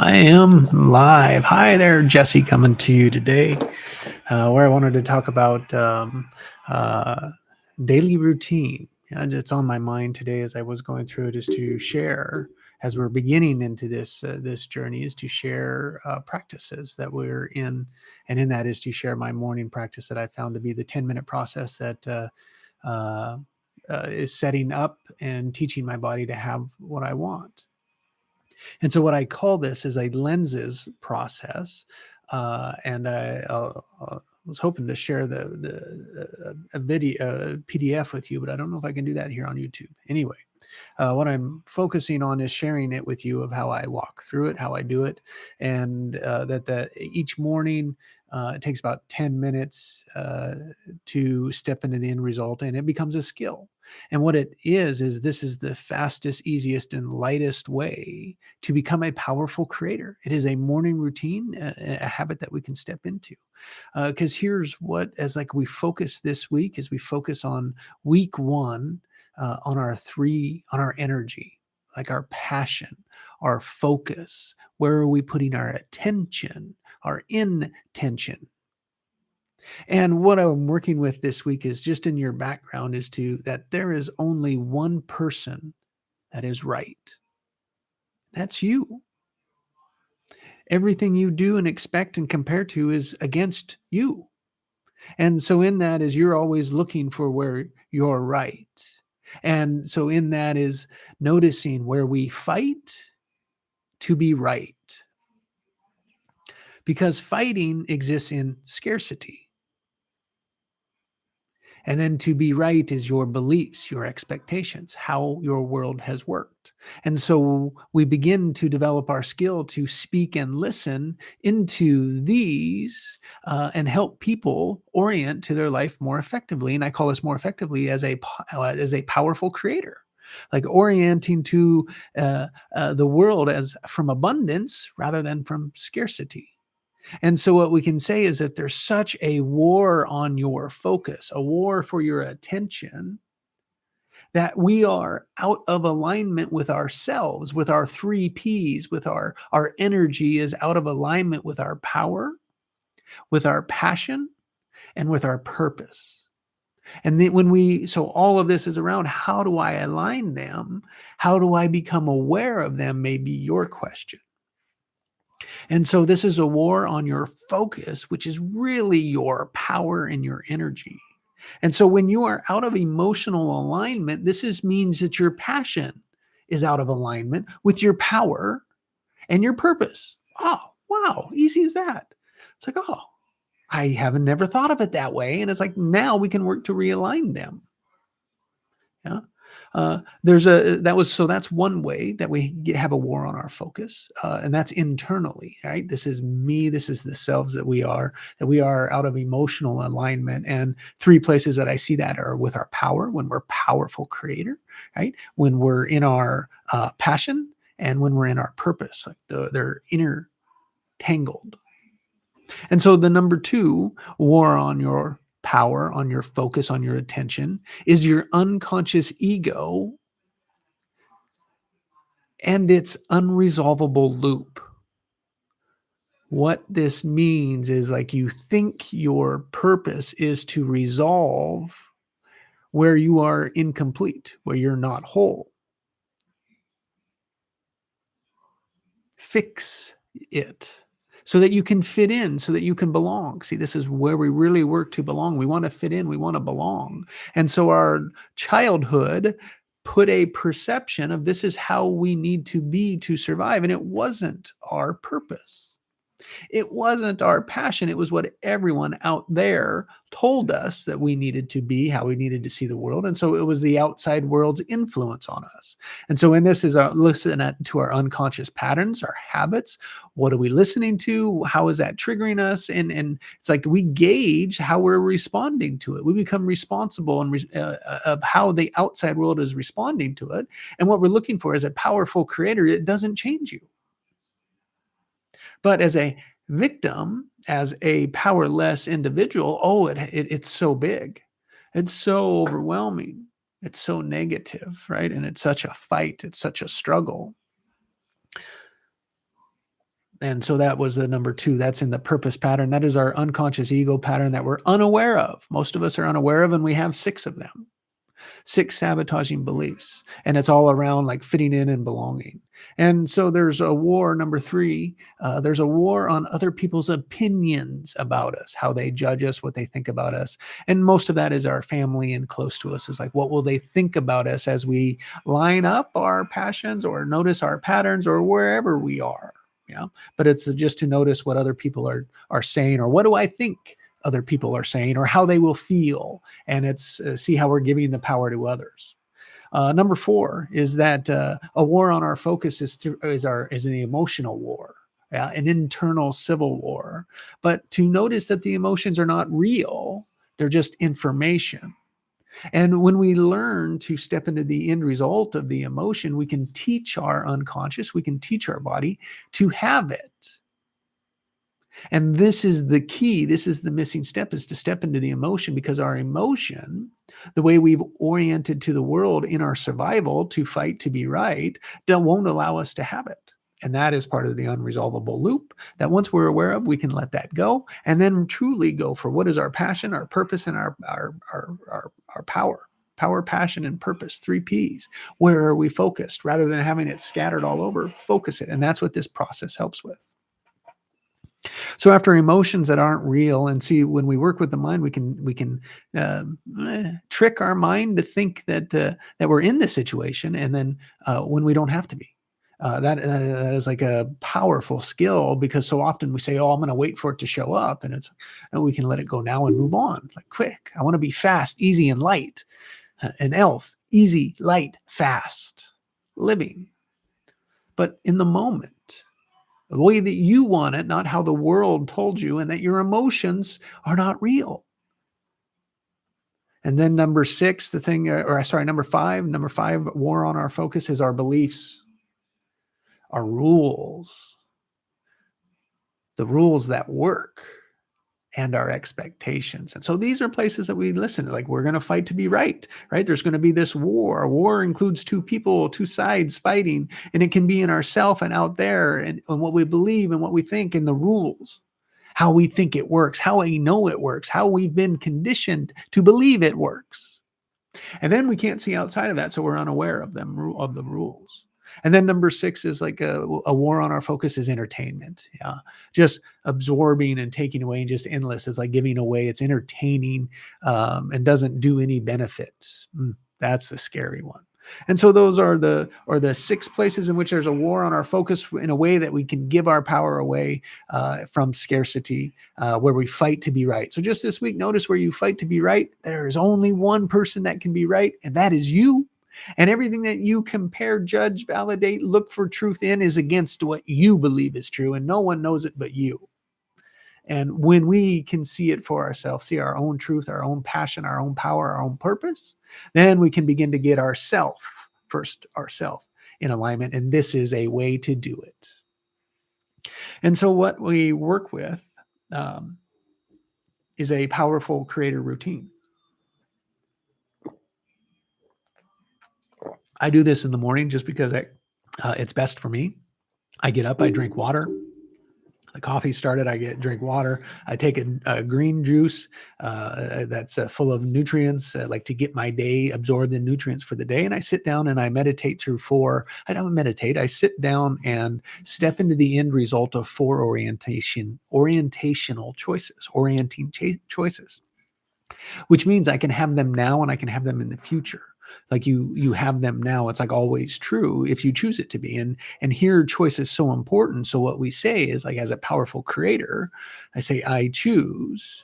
I am live. Hi there, Jesse, coming to you today, where I wanted to talk about uh, daily routine. And it's on my mind today as I was going through it, is to share as we're beginning into this journey, is to share practices that we're in, and in that is to share my morning practice that I found to be the 10-minute process that uh, is setting up and teaching my body to have what I want. And so what I call this is a lenses process. And I was hoping to share a video, a PDF with you, but I don't know if I can do that here on YouTube. Anyway, what I'm focusing on is sharing it with you of how I walk through it, how I do it, and that each morning it takes about 10 minutes to step into the end result, and it becomes a skill. And what it is this is the fastest, easiest, and lightest way to become a powerful creator. It is a morning routine, a habit that we can step into. Because here's what, as like we focus this week, as we focus on week one, on our energy, like our passion, our focus. Where are we putting our attention, our intention? And what I'm working with this week is just in your background is to that there is only one person that is right. That's you. Everything you do and expect and compare to is against you. And so in that is you're always looking for where you're right. And so in that is noticing where we fight to be right. Because fighting exists in scarcity. And then to be right is your beliefs, your expectations, how your world has worked. And so we begin to develop our skill to speak and listen into these and help people orient to their life more effectively. And I call this more effectively as a powerful creator, like orienting to the world as from abundance rather than from scarcity. And so what we can say is that there's such a war on your focus, a war for your attention, that we are out of alignment with ourselves, with our three P's, with our energy is out of alignment with our power, with our passion, and with our purpose. And then so all of this is around how do I align them? How do I become aware of them? May be your question. And so this is a war on your focus, which is really your power and your energy. And so when you are out of emotional alignment, means that your passion is out of alignment with your power and your purpose. Oh, wow, easy as that. It's like, oh, I haven't never thought of it that way. And it's like now we can work to realign them. Yeah. That's one way that have a war on our focus, and that's internally, right? This is me. This is the selves that we are out of emotional alignment. And three places that I see that are with our power, when we're powerful creator, right? When we're in our passion, and when we're in our purpose, like they're intertangled. And so the number two war on your power, on your focus, on your attention is your unconscious ego and its unresolvable loop. What this means is like you think your purpose is to resolve where you are incomplete, where you're not whole. Fix it so that you can fit in, so that you can belong. See, this is where we really work to belong. We want to fit in, we want to belong. And so our childhood put a perception of this is how we need to be to survive. And it wasn't our purpose. It wasn't our passion. It was what everyone out there told us that we needed to be, how we needed to see the world. And so it was the outside world's influence on us. And so in this is our to our unconscious patterns, our habits. What are we listening to? How is that triggering us? And it's like we gauge how we're responding to it. We become responsible of how the outside world is responding to it. And what we're looking for is a powerful creator. It doesn't change you. But as a victim, as a powerless individual, it's so big. It's so overwhelming. It's so negative, right? And it's such a fight. It's such a struggle. And so that was the number 2. That's in the purpose pattern. That is our unconscious ego pattern that we're unaware of. Most of us are unaware of, and we have 6 of them. 6 sabotaging beliefs. And it's all around like fitting in and belonging. And so there's a war, number 3. There's a war on other people's opinions about us, how they judge us, what they think about us. And most of that is our family and close to us is like, what will they think about us as we line up our passions or notice our patterns or wherever we are. Yeah. But it's just to notice what other people are saying, or what do I think other people are saying, or how they will feel. And it's see how we're giving the power to others. Number 4 is that a war on our focus is an emotional war, an internal civil war. But to notice that the emotions are not real, they're just information. And when we learn to step into the end result of the emotion, we can teach our unconscious, we can teach our body to have it. And this is the key. This is the missing step, is to step into the emotion, because our emotion, the way we've oriented to the world in our survival to fight to be right, won't allow us to have it. And that is part of the unresolvable loop that once we're aware of, we can let that go and then truly go for what is our passion, our purpose, and our power. Power, passion, and purpose, 3 Ps. Where are we focused? Rather than having it scattered all over, focus it. And that's what this process helps with. So after emotions that aren't real, and see, when we work with the mind, we can trick our mind to think that we're in this situation, and then when we don't have to be. That is like a powerful skill, because so often we say, "Oh, I'm going to wait for it to show up," and we can let it go now and move on. Like, quick, I want to be fast, easy, and light. An elf, easy, light, fast living, but in the moment, the way that you want it, not how the world told you, and that your emotions are not real. And then number 5, number 5, war on our focus is our beliefs, our rules, the rules that work, and our expectations. And so these are places that we listen to, like, we're going to fight to be right? There's going to be this war. A war includes 2 people, 2 sides fighting, and it can be in ourself and out there, and what we believe and what we think, and the rules, how we think it works, how we know it works, how we've been conditioned to believe it works. And then we can't see outside of that, so we're unaware of them, of the rules. And then number 6 is like a war on our focus is entertainment. Yeah. Just absorbing and taking away, and just endless. It's like giving away. It's entertaining, and doesn't do any benefit. That's the scary one. And so those are the 6 places in which there's a war on our focus, in a way that we can give our power away from scarcity, where we fight to be right. So just this week, notice where you fight to be right. There is only one person that can be right, and that is you. And everything that you compare, judge, validate, look for truth in is against what you believe is true, and no one knows it but you. And when we can see it for ourselves, see our own truth, our own passion, our own power, our own purpose, then we can begin to get ourself in alignment. And this is a way to do it. And so what we work with is a powerful creator routine. I do this in the morning just because it's best for me. I get up, I drink water. The coffee started, I drink water. I take a green juice that's full of nutrients, like to get my day absorbed in nutrients for the day. And I sit down and I meditate through 4. I don't meditate. I sit down and step into the end result of 4 orientational choices, choices, which means I can have them now and I can have them in the future. Like you have them now. It's like always true if you choose it to be. And here choice is so important. So what we say is, like, as a powerful creator, I say, I choose.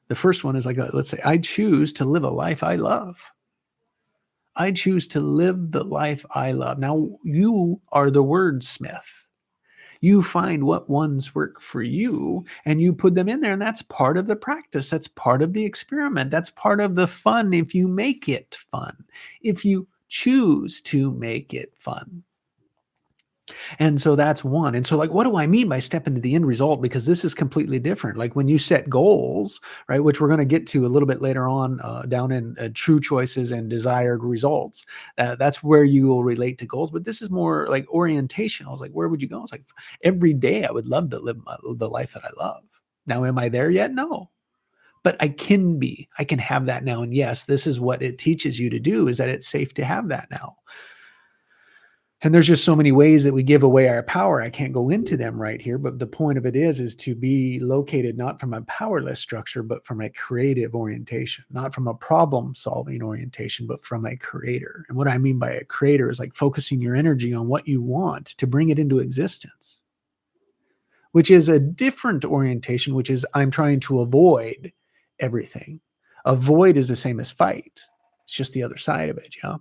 The first one is like, let's say, I choose to live a life I love. I choose to live the life I love. Now you are the wordsmith. You find what ones work for you and you put them in there. And that's part of the practice. That's part of the experiment. That's part of the fun if you make it fun, if you choose to make it fun. And so that's one. And so, like, what do I mean by step into the end result? Because this is completely different. Like when you set goals, right, which we're going to get to a little bit later on down in true choices and desired results. That's where you will relate to goals. But this is more like orientation. I was like, where would you go? It's like every day I would love to live the life that I love. Now, am I there yet? No. But I can be. I can have that now. And yes, this is what it teaches you to do, is that it's safe to have that now. And there's just so many ways that we give away our power. I can't go into them right here, but the point of it is to be located not from a powerless structure, but from a creative orientation, not from a problem solving orientation, but from a creator. And what I mean by a creator is like focusing your energy on what you want to bring it into existence, which is a different orientation, which is I'm trying to avoid everything. Avoid is the same as fight. It's just the other side of it. Yeah.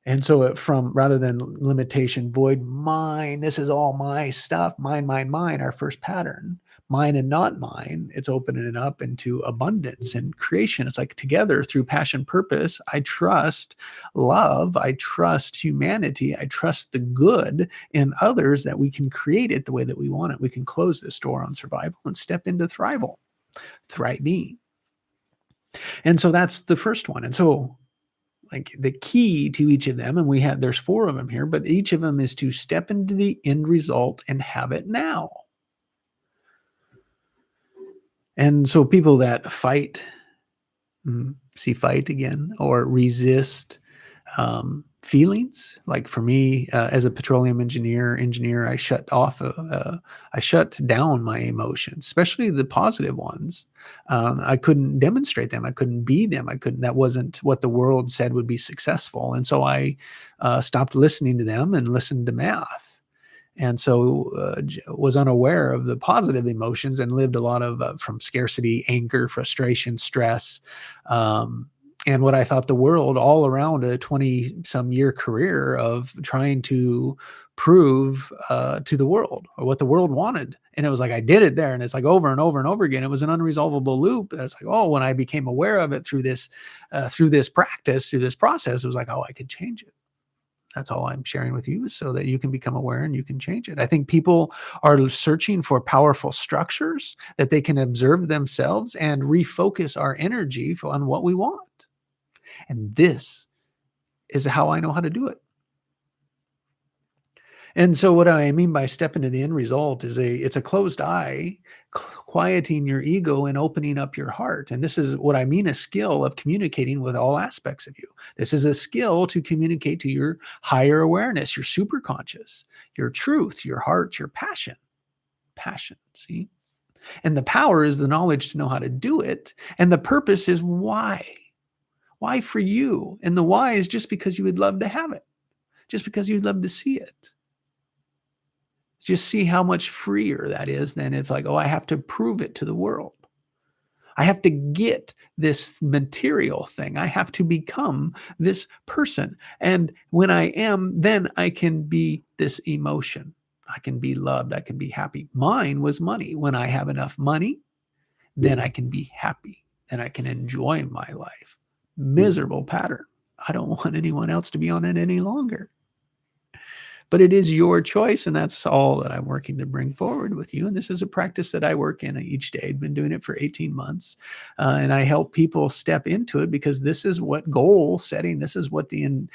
And so from rather than limitation, void, mine, this is all my stuff, mine, our first pattern, mine and not mine, it's opening it up into abundance and creation. It's like together through passion, purpose, I trust love, I trust humanity, I trust the good in others that we can create it the way that we want it. We can close this door on survival and step into thrival, thriving. And so that's the first one. And so like the key to each of them, and there's 4 of them here, but each of them is to step into the end result and have it now. And so people that fight, see fight again, or resist feelings. Like for me, as a petroleum engineer, I I shut down my emotions, especially the positive ones. I couldn't demonstrate them. I couldn't be them. I couldn't. That wasn't what the world said would be successful, and so I stopped listening to them and listened to math. And so was unaware of the positive emotions and lived a lot of from scarcity, anger, frustration, stress, and what I thought the world all around a 20 some year career of trying to prove to the world or what the world wanted. And it was like I did it there, and it's like over and over and over again. It was an unresolvable loop. That it's like, oh, when I became aware of it through this practice, through this process, it was like, oh, I could change it. That's all I'm sharing with you, is so that you can become aware and you can change it. I think people are searching for powerful structures that they can observe themselves and refocus our energy on what we want. And this is how I know how to do it. And so what I mean by step into the end result is it's a closed eye, quieting your ego and opening up your heart. And this is what I mean, a skill of communicating with all aspects of you. This is a skill to communicate to your higher awareness, your superconscious, your truth, your heart, your passion. Passion, see? And the power is the knowledge to know how to do it. And the purpose is why. Why for you? And the why is just because you would love to have it, just because you'd love to see it. Just see how much freer that is than if like, oh, I have to prove it to the world. I have to get this material thing. I have to become this person. And when I am, then I can be this emotion. I can be loved. I can be happy. Mine was money. When I have enough money, then I can be happy. Then I can enjoy my life. Miserable pattern. I don't want anyone else to be on it any longer. But it is your choice, and that's all that I'm working to bring forward with you. And this is a practice that I work in each day. I've been doing it for 18 months, and I help people step into it because this is what goal setting. This is what the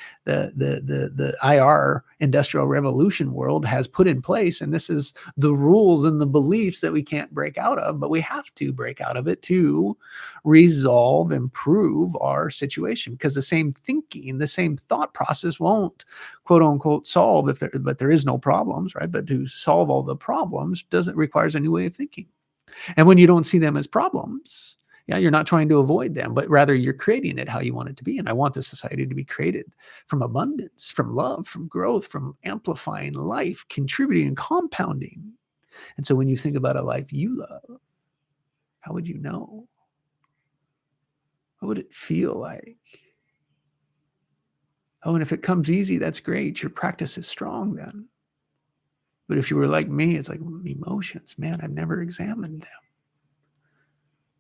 IR Industrial Revolution world has put in place, and this is the rules and the beliefs that we can't break out of, but we have to break out of it to resolve, improve our situation. Because the same thinking, the same thought process won't quote unquote solve but there is no problems, right? But to solve all the problems requires a new way of thinking. And when you don't see them as problems, yeah, you're not trying to avoid them, but rather you're creating it how you want it to be. And I want this society to be created from abundance, from love, from growth, from amplifying life, contributing and compounding. And so when you think about a life you love, how would you know? What would it feel like? Oh, and if it comes easy, that's great. Your practice is strong then. But if you were like me, it's like emotions, man, I've never examined them.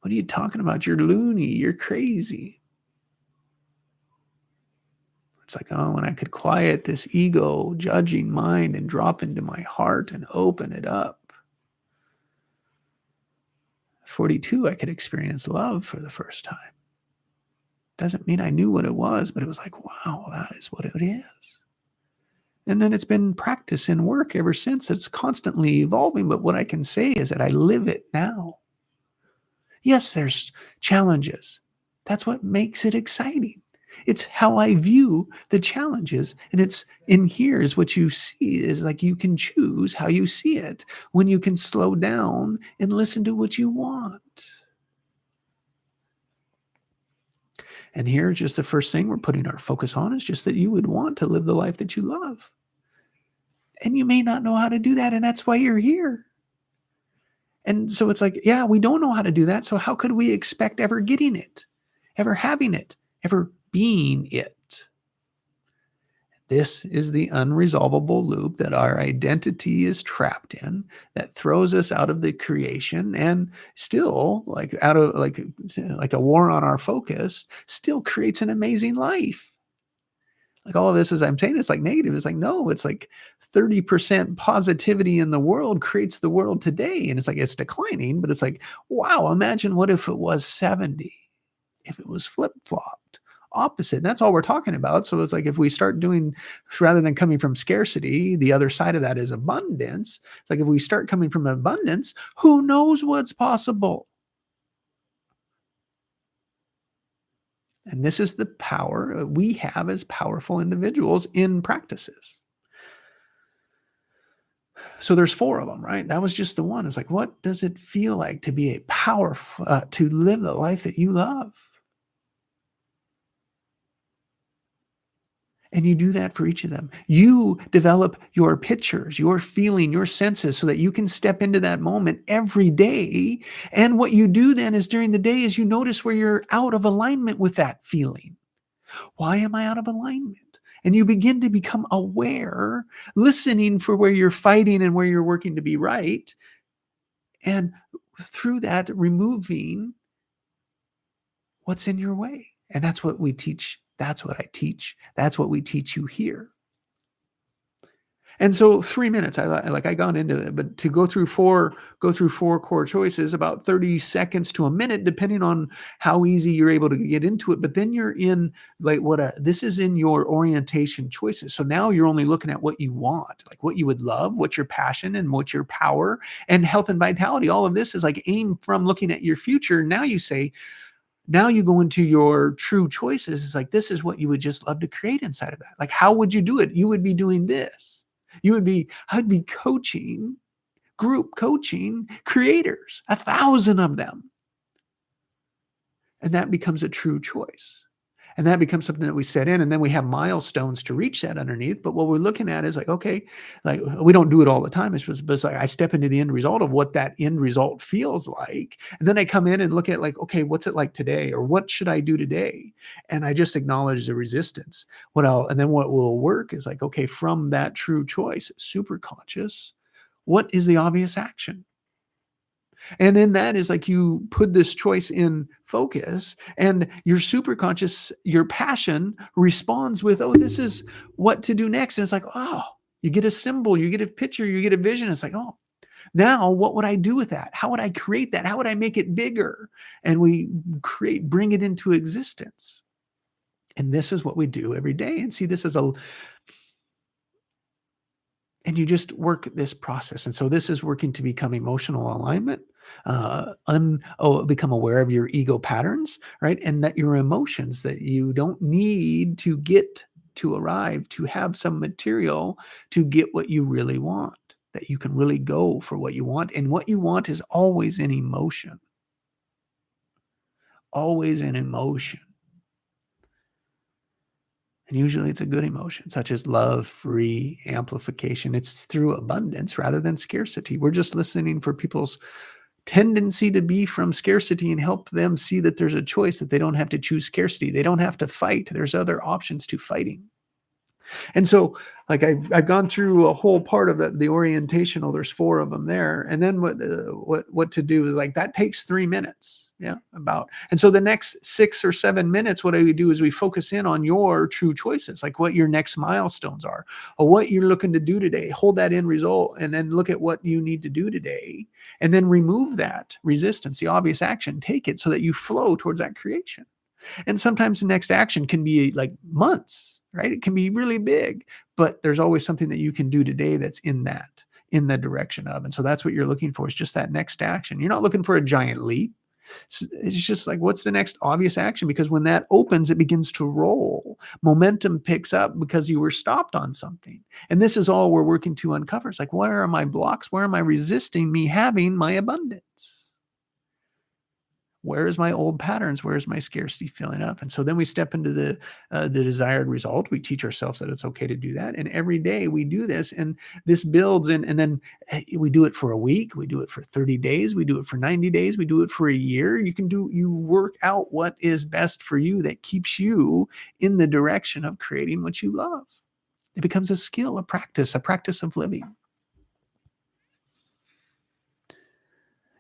What are you talking about? You're loony. You're crazy. It's like, oh, when I could quiet this ego judging mind and drop into my heart and open it up. 42, I could experience love for the first time. Doesn't mean I knew what it was, but it was like, wow, that is what it is. And then it's been practice and work ever since. It's constantly evolving. But what I can say is that I live it now. Yes, there's challenges. That's what makes it exciting. It's how I view the challenges. And it's in here is what you see is like you can choose how you see it when you can slow down and listen to what you want. And here, just the first thing we're putting our focus on is just that you would want to live the life that you love. And you may not know how to do that. And that's why you're here. And so it's like, yeah, we don't know how to do that. So how could we expect ever getting it, ever having it, ever being it? This is the unresolvable loop that our identity is trapped in, that throws us out of the creation and still like out of like a war on our focus, still creates an amazing life. Like all of this, as I'm saying, it's like negative. It's like, no, it's like 30% positivity in the world creates the world today. And it's like, it's declining, but it's like, wow, imagine what if it was 70, if it was flip-flopped, opposite. And that's all we're talking about. So it's like, if we start doing, rather than coming from scarcity, the other side of that is abundance. It's like, if we start coming from abundance, who knows what's possible? And this is the power we have as powerful individuals in practices. So there's 4 of them, right? That was just the one. It's like, what does it feel like to be a powerful, to live the life that you love? And you do that for each of them. You develop your pictures, your feeling, your senses so that you can step into that moment every day. And what you do then is during the day is you notice where you're out of alignment with that feeling. Why am I out of alignment? And you begin to become aware, listening for where you're fighting and where you're working to be right. And through that, removing what's in your way. And that's what we teach. That's what I teach. That's what we teach you here. And so 3 minutes, I gone into it, but to go through four core choices, about 30 seconds to a minute, depending on how easy you're able to get into it. But then you're in like this is in your orientation choices. So now you're only looking at what you want, like what you would love, what's your passion and what's your power and health and vitality. All of this is like aim from looking at your future. Now you say, now you go into your true choices. It's like, this is what you would just love to create inside of that. Like, how would you do it? You would be doing this. I'd be coaching, group coaching creators, 1,000 of them. And that becomes a true choice. And that becomes something that we set in. And then we have milestones to reach that underneath. But what we're looking at is like, okay, like we don't do it all the time. It's just, but it's like I step into the end result of what that end result feels like. And then I come in and look at like, okay, what's it like today? Or what should I do today? And I just acknowledge the resistance. And then what will work is like, okay, from that true choice, super conscious, what is the obvious action? And then that is like you put this choice in focus and your super conscious, your passion responds with, oh, this is what to do next. And it's like, oh, you get a symbol, you get a picture, you get a vision. It's like, oh, now what would I do with that? How would I create that? How would I make it bigger? And we bring it into existence. And this is what we do every day. And see, this is and you just work this process. And so this is working to become emotional alignment, become aware of your ego patterns, right? And that your emotions, that you don't need to get to arrive to have some material to get what you really want, that you can really go for what you want. And what you want is always an emotion, always an emotion. And usually it's a good emotion, such as love, free, amplification. It's through abundance rather than scarcity. We're just listening for people's tendency to be from scarcity and help them see that there's a choice, that they don't have to choose scarcity. They don't have to fight. There's other options to fighting. And so, like I've gone through a whole part of the orientational. There's 4 of them there, and then what to do is like that takes 3 minutes. Yeah, about. And so the next 6 or 7 minutes, what I do is we focus in on your true choices, like what your next milestones are, or what you're looking to do today. Hold that end result, and then look at what you need to do today, and then remove that resistance, the obvious action. Take it so that you flow towards that creation. And sometimes the next action can be like months, right? It can be really big, but there's always something that you can do today that's in the direction of. And so that's what you're looking for, is just that next action. You're not looking for a giant leap. It's just like, what's the next obvious action? Because when that opens, it begins to roll. Momentum picks up because you were stopped on something. And this is all we're working to uncover. It's like, where are my blocks? Where am I resisting me having my abundance? Where is my old patterns? Where's my scarcity filling up? And so then we step into the desired result. We teach ourselves that it's okay to do that. And every day we do this, and this builds and then we do it for a week. We do it for 30 days. We do it for 90 days. We do it for a year. You work out what is best for you that keeps you in the direction of creating what you love. It becomes a skill, a practice of living.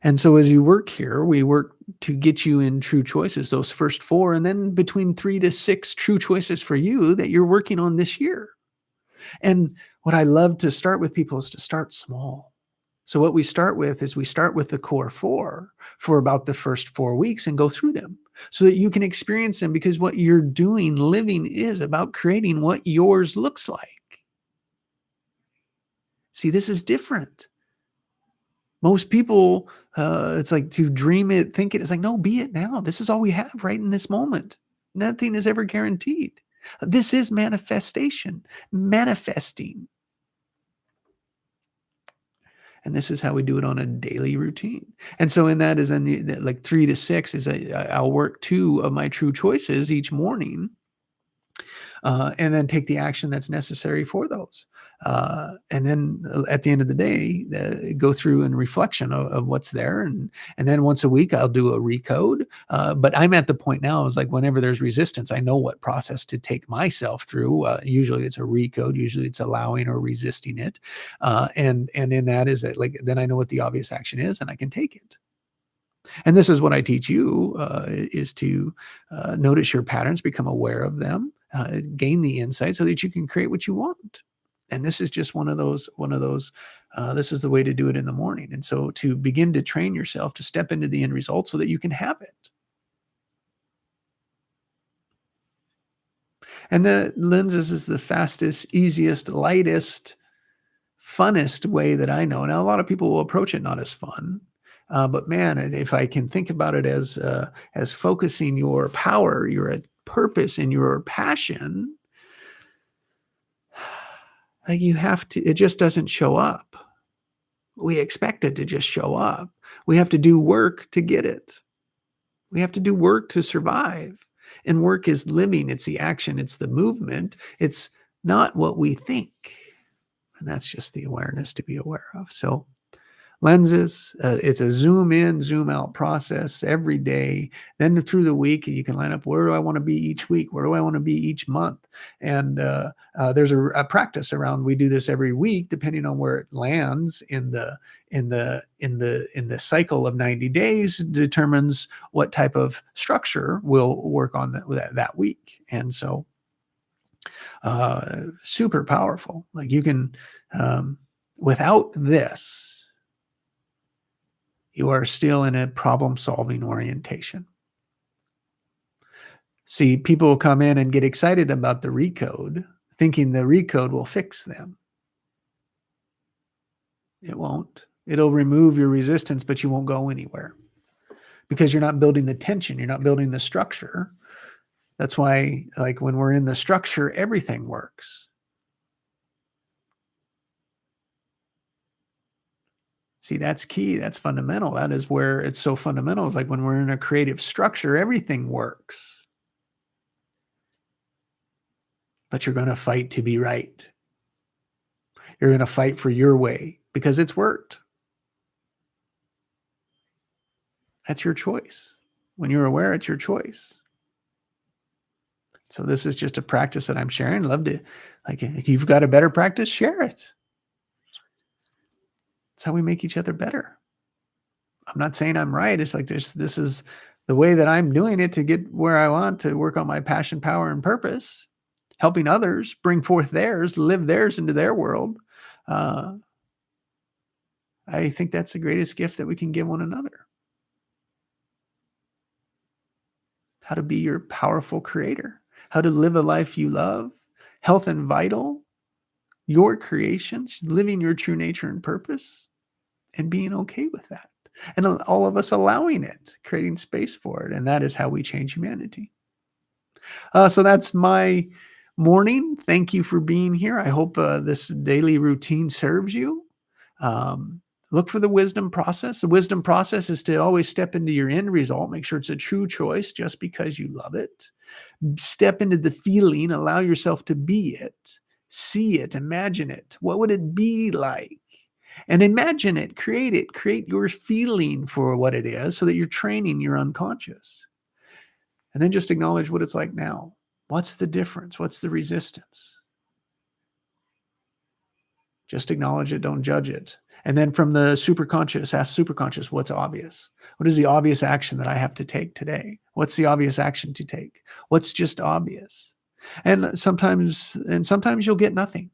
And so as you work here, we work to get you in true choices, those first 4, and then between 3 to 6 true choices for you that you're working on this year. And what I love to start with people is to start small. So what we start with is we start with the core 4 for about the first 4 weeks and go through them so that you can experience them, because what you're doing, living, is about creating what yours looks like. See, this is different. Most people, it's like to dream it, think it. It's like, no, be it now. This is all we have right in this moment. Nothing is ever guaranteed. This is manifestation, manifesting. And this is how we do it on a daily routine. And so in that is then like 3 to 6 is I'll work 2 of my true choices each morning. And then take the action that's necessary for those. And then at the end of the day, go through and reflection of what's there. And then once a week, I'll do a recode. But I'm at the point now, is like whenever there's resistance, I know what process to take myself through. Usually it's a recode. Usually it's allowing or resisting it. And in that is that, like, then I know what the obvious action is and I can take it. And this is what I teach you, is to notice your patterns, become aware of them, gain the insight so that you can create what you want. And this is just one of those, this is the way to do it in the morning. And so to begin to train yourself to step into the end result so that you can have it. And the lenses is the fastest, easiest, lightest, funnest way that I know. Now, a lot of people will approach it not as fun. But man, if I can think about it as focusing your power, your purpose, and your passion, like you have to, it just doesn't show up. We expect it to just show up. We have to do work to get it. We have to do work to survive. And work is living. It's the action. It's the movement. It's not what we think. And that's just the awareness to be aware of. So lenses, it's a zoom in, zoom out process every day. Then through the week, you can line up, where do I want to be each week? Where do I want to be each month? And there's a practice around. We do this every week, depending on where it lands in the cycle of 90 days, determines what type of structure will work on that week. And so, super powerful. Like you can, without this, you are still in a problem-solving orientation. See, people come in and get excited about the recode, thinking the recode will fix them. It won't. It'll remove your resistance, but you won't go anywhere because you're not building the tension. You're not building the structure. That's why, like, when we're in the structure, everything works. See, that's key. That's fundamental. That is where it's so fundamental. It's like when we're in a creative structure, everything works. But you're going to fight to be right. You're going to fight for your way because it's worked. That's your choice. When you're aware, it's your choice. So this is just a practice that I'm sharing. Love to, like, if you've got a better practice, share it. It's how we make each other better. I'm not saying I'm right. It's like this is the way that I'm doing it to get where I want to work on my passion, power, and purpose, helping others bring forth theirs, live theirs into their world. Uh, I think that's the greatest gift that we can give one another. How to be your powerful creator, how to live a life you love, health and vital, your creations, living your true nature and purpose, and being okay with that. And all of us allowing it, creating space for it. And that is how we change humanity. So that's my morning. Thank you for being here. I hope this daily routine serves you. Look for the wisdom process. The wisdom process is to always step into your end result. Make sure it's a true choice just because you love it. Step into the feeling. Allow yourself to be it. See it. Imagine it. What would it be like? And imagine it. Create your feeling for what it is so that you're training your unconscious. And then just acknowledge what it's like now. What's the difference? What's the resistance? Just acknowledge it. Don't judge it. And then from the superconscious, ask superconscious, what's obvious? What is the obvious action that I have to take today? What's the obvious action to take? What's just obvious? And sometimes you'll get nothing.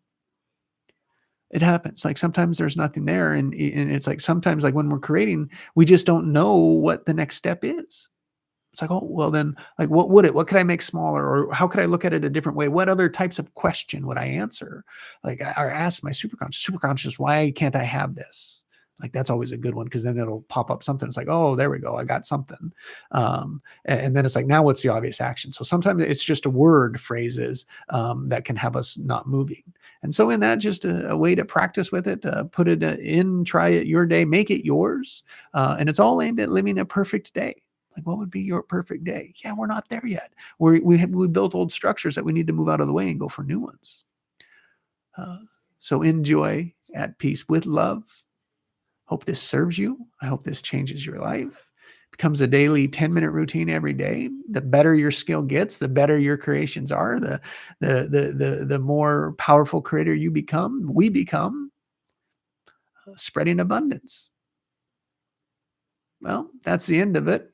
It happens. Like sometimes there's nothing there. And it's like sometimes, like when we're creating, we just don't know what the next step is. It's like, oh, well then, like, what could I make smaller? Or how could I look at it a different way? What other types of question would I answer? Like, or ask my superconscious, why can't I have this? Like, that's always a good one, because then it'll pop up something. It's like, oh, there we go. I got something. And then it's like, now what's the obvious action? So sometimes it's just a word phrases that can have us not moving. And so in that, just a way to practice with it, put it in, try it your day, make it yours. And it's all aimed at living a perfect day. Like, what would be your perfect day? Yeah, we're not there yet. We built old structures that we need to move out of the way and go for new ones. So enjoy, at peace, with love. Hope this serves you. I hope this changes your life. Becomes a daily 10-minute routine every day. The better your skill gets, the better your creations are, the more powerful creator you become, we become, spreading abundance. Well, that's the end of it.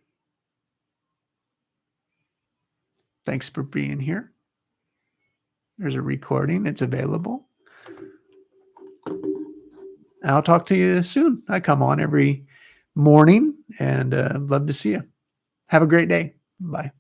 Thanks for being here. There's a recording. It's available. I'll talk to you soon. I come on every morning, and I'd love to see you. Have a great day. Bye.